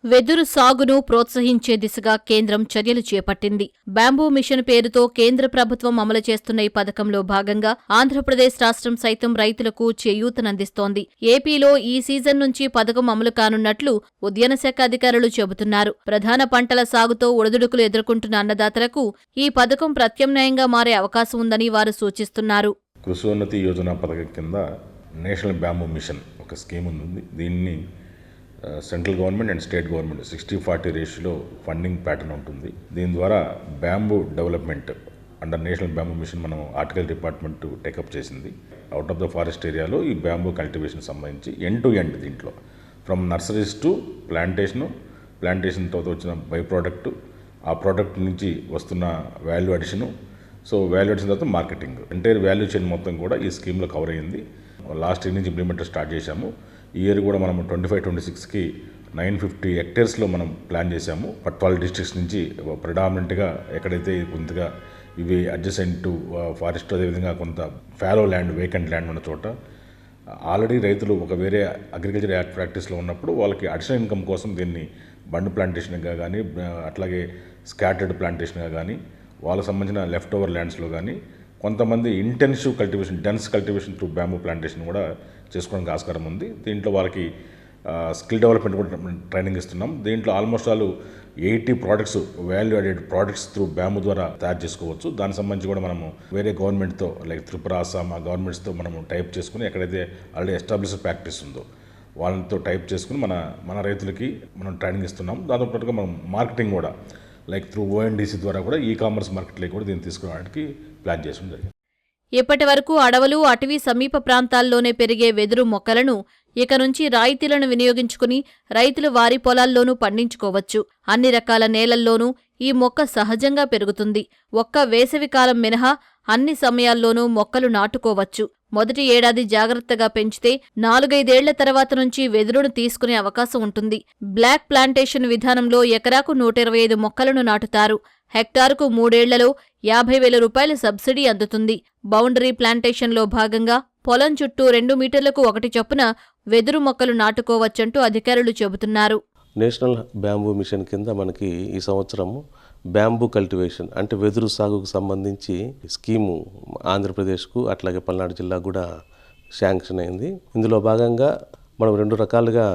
వెదురు సాగును ప్రోత్సహించే దిశగా కేంద్రం చర్యలు చేపట్టింది. బ్యాంబూ మిషన్ పేరుతో కేంద్ర ప్రభుత్వం అమలు చేస్తున్న ఈ పథకంలో భాగంగా ఆంధ్రప్రదేశ్ రాష్ట్రం సైతం రైతులకు చేయూతనందిస్తోంది. ఏపీలో ఈ సీజన్ నుంచి పథకం అమలు కానున్నట్లు ఉద్యాన శాఖ అధికారులు చెబుతున్నారు. ప్రధాన పంటల సాగుతో ఒడిదుడుకులు ఎదుర్కొంటున్న అన్నదాతలకు ఈ పథకం ప్రత్యామ్నాయంగా మారే అవకాశం ఉందని వారు సూచిస్తున్నారు. కృషోన్నతి యోజన పథకం కింద నేషనల్ బ్యాంబూ మిషన్ ఒక స్కీమ్ ఉంది. దీన్ని central government and state government 60-40 రేషియోలో ఫండింగ్ ప్యాటర్న్ ఉంటుంది. దీని ద్వారా bamboo development under national bamboo mission మనం హార్టికల్చర్ డిపార్ట్మెంట్ టేకప్ చేసింది. అవుట్ ఆఫ్ ద ఫారెస్ట్ ఏరియాలో ఈ బ్యాంబూ కల్టివేషన్ సంబంధించి ఎండ్ టు ఎండ్ దీంట్లో ఫ్రమ్ నర్సరీస్ టు ప్లాంటేషన్ తర్వాత వచ్చిన బై ప్రోడక్ట్, ఆ ప్రోడక్ట్ నుంచి వస్తున్న value addition, so value addition తర్వాత మార్కెటింగ్, ఎంటైర్ వాల్యూ చైన్ మొత్తం కూడా ఈ స్కీమ్లో కవర్ అయ్యింది. లాస్ట్ ఇయర్ నుంచి ఇంప్లిమెంట్ స్టార్ట్ చేశాము. ఈ ఇయర్ కూడా మనం 25-26కి 950 హెక్టేర్స్లో మనం ప్లాన్ చేశాము. 12 డిస్ట్రిక్ట్స్ నుంచి ప్రిడామినెంట్గా ఎక్కడైతే కొంతగా ఇవి అడ్జసెంట్ టు ఫారెస్ట్, అదేవిధంగా కొంత ఫాలో ల్యాండ్, వేకెంట్ ల్యాండ్ ఉన్న చోట ఆల్రెడీ రైతులు ఒక వేరే అగ్రికల్చర్ యాక్ట్ ప్రాక్టీస్లో ఉన్నప్పుడు వాళ్ళకి అడిషనల్ ఇన్కమ్ కోసం దీన్ని బండ్ ప్లాంటేషన్గా కానీ, అట్లాగే స్కాటర్డ్ ప్లాంటేషన్గా కానీ, వాళ్ళకి సంబంధించిన లెఫ్ట్ ఓవర్ ల్యాండ్స్లో కానీ, కొంతమంది intensive cultivation, dense cultivation through bamboo plantation కూడా చేసుకోవడానికి ఆస్కారం ఉంది. దీంట్లో వాళ్ళకి స్కిల్ డెవలప్మెంట్ కూడా ట్రైనింగ్ ఇస్తున్నాం. దీంట్లో almost all 80 products, value added products through bamboo ద్వారా తయారు చేసుకోవచ్చు. దానికి సంబంధించి కూడా మనము వేరే గవర్నమెంట్తో లైక్ త్రిపుర, అస్సాం ఆ గవర్నమెంట్స్తో మనము టైప్ చేసుకుని, ఎక్కడైతే ఆల్రెడీ ఎస్టాబ్లిష్డ్ ప్రాక్టీస్ ఉందో వాళ్ళతో టైప్ చేసుకుని మన రైతులకి మనం ట్రైనింగ్ ఇస్తున్నాం. దాంతోపాటుగా మనం మార్కెటింగ్ కూడా లైక్ త్రూ ONDC ద్వారా కూడా ఈ-కామర్స్ మార్కెట్లోకి కూడా దీన్ని తీసుకురావడానికి ప్లాన్ చేసిన జరిగింది. ఇప్పటి వరకు అడవులు, అటవీ సమీప ప్రాంతాల్లోనే పెరిగే వెదురు మొక్కలను ఇక నుంచి రాయితీలను వినియోగించుకుని రైతులు వారి పొలాల్లోనూ పండించుకోవచ్చు. అన్ని రకాల నేలల్లోనూ ఈ మొక్క సహజంగా పెరుగుతుంది. ఒక్క వేసవికాలం మినహా అన్ని సమయాల్లోనూ మొక్కలు నాటుకోవచ్చు. మొదటి ఏడాది జాగ్రత్తగా పెంచితే 4-5 ఏళ్ల తర్వాత నుంచి వెదురును తీసుకునే అవకాశం ఉంటుంది. బ్లాక్ ప్లాంటేషన్ విధానంలో ఎకరాకు 125 మొక్కలను నాటుతారు. హెక్టారుకు 3 ఏళ్లలో 50,000 రూపాయల సబ్సిడీ అందుతుంది. బౌండరీ ప్లాంటేషన్లో భాగంగా పొలం చుట్టూ 2 మీటర్లకు 1 చొప్పున వెదురు మొక్కలు నాటుకోవచ్చంటూ అధికారులు చెబుతున్నారు. నేషనల్ బ్యాంబూ మిషన్ కింద మనకి ఈ సంవత్సరం బ్యాంబూ కల్టివేషన్ అంటే వెదురు సాగుకు సంబంధించి స్కీము ఆంధ్రప్రదేశ్కు అట్లాగే పల్నాడు జిల్లాకు కూడా శాంక్షన్ అయింది. ఇందులో భాగంగా మనం 2 రకాలుగా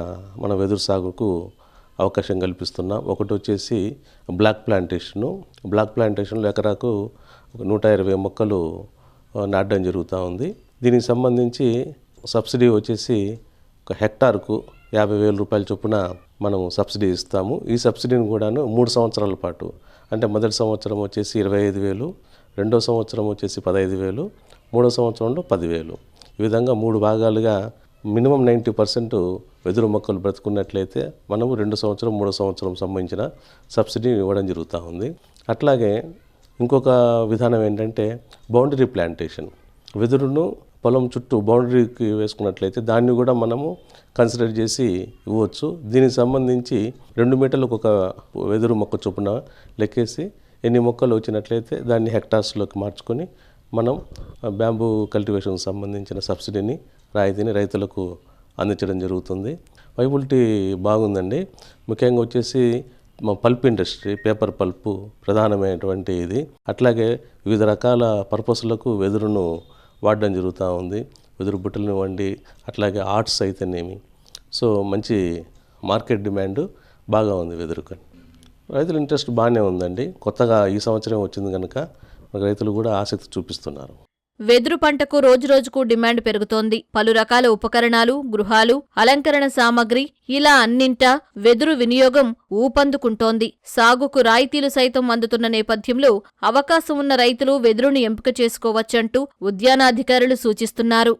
మన వెదురు సాగుకు అవకాశం కల్పిస్తున్నాం. ఒకటి వచ్చేసి బ్లాక్ ప్లాంటేషన్లో ఎకరాకు 120 మొక్కలు నాటడం జరుగుతూ ఉంది. దీనికి సంబంధించి సబ్సిడీ వచ్చేసి ఒక హెక్టార్కు 50,000 రూపాయల చొప్పున మనము సబ్సిడీ ఇస్తాము. ఈ సబ్సిడీని కూడాను 3 సంవత్సరాల పాటు, అంటే మొదటి సంవత్సరం వచ్చేసి 25,000, రెండో సంవత్సరం వచ్చేసి 15,000, మూడో సంవత్సరంలో 10,000, ఈ విధంగా 3 భాగాలుగా మినిమం 90% వెదురు మొక్కలు బ్రతుకున్నట్లయితే మనము 2 సంవత్సరం, 3 సంవత్సరం సంబంధించిన సబ్సిడీని ఇవ్వడం జరుగుతూ ఉంది. అట్లాగే ఇంకొక విధానం ఏంటంటే బౌండరీ ప్లాంటేషన్. వెదురును పొలం చుట్టూ బౌండరీకి వేసుకున్నట్లయితే దాన్ని కూడా మనము కన్సిడర్ చేసి ఇవ్వచ్చు. దీనికి సంబంధించి 2 మీటర్లకు ఒక వెదురు మొక్క చొప్పున లెక్కేసి ఎన్ని మొక్కలు వచ్చినట్లయితే దాన్ని హెక్టార్స్లోకి మార్చుకొని మనం బ్యాంబూ కల్టివేషన్కి సంబంధించిన సబ్సిడీని, రాయితీని రైతులకు అందించడం జరుగుతుంది. వైబిలిటీ బాగుందండి. ముఖ్యంగా వచ్చేసి మా పల్ప్ ఇండస్ట్రీ, పేపర్ పల్పు ప్రధానమైనటువంటి ఇది. అట్లాగే వివిధ రకాల పర్పస్లకు వెదురును వాడడం జరుగుతూ ఉంది. వెదురు బుట్టలను వండి, అట్లాగే ఆర్ట్స్ అయితేనేమి. సో మంచి మార్కెట్ డిమాండ్ బాగా ఉంది వెదురుకు. రైతుల ఇంట్రెస్ట్ బాగానే ఉందండి. కొత్తగా ఈ సంవత్సరం వచ్చింది కనుక రైతులు కూడా ఆసక్తి చూపిస్తున్నారు. వెదురు పంటకు రోజురోజుకు డిమాండ్ పెరుగుతోంది. పలు రకాల ఉపకరణాలు, గృహాలు, అలంకరణ సామగ్రి ఇలా అన్నింటా వెదురు వినియోగం ఊపందుకుంటోంది. సాగుకు రాయితీలు సైతం అందుతున్న నేపథ్యంలో అవకాశం ఉన్న రైతులు వెదురును ఎంపిక చేసుకోవచ్చంటూ ఉద్యానాధికారులు సూచిస్తున్నారు.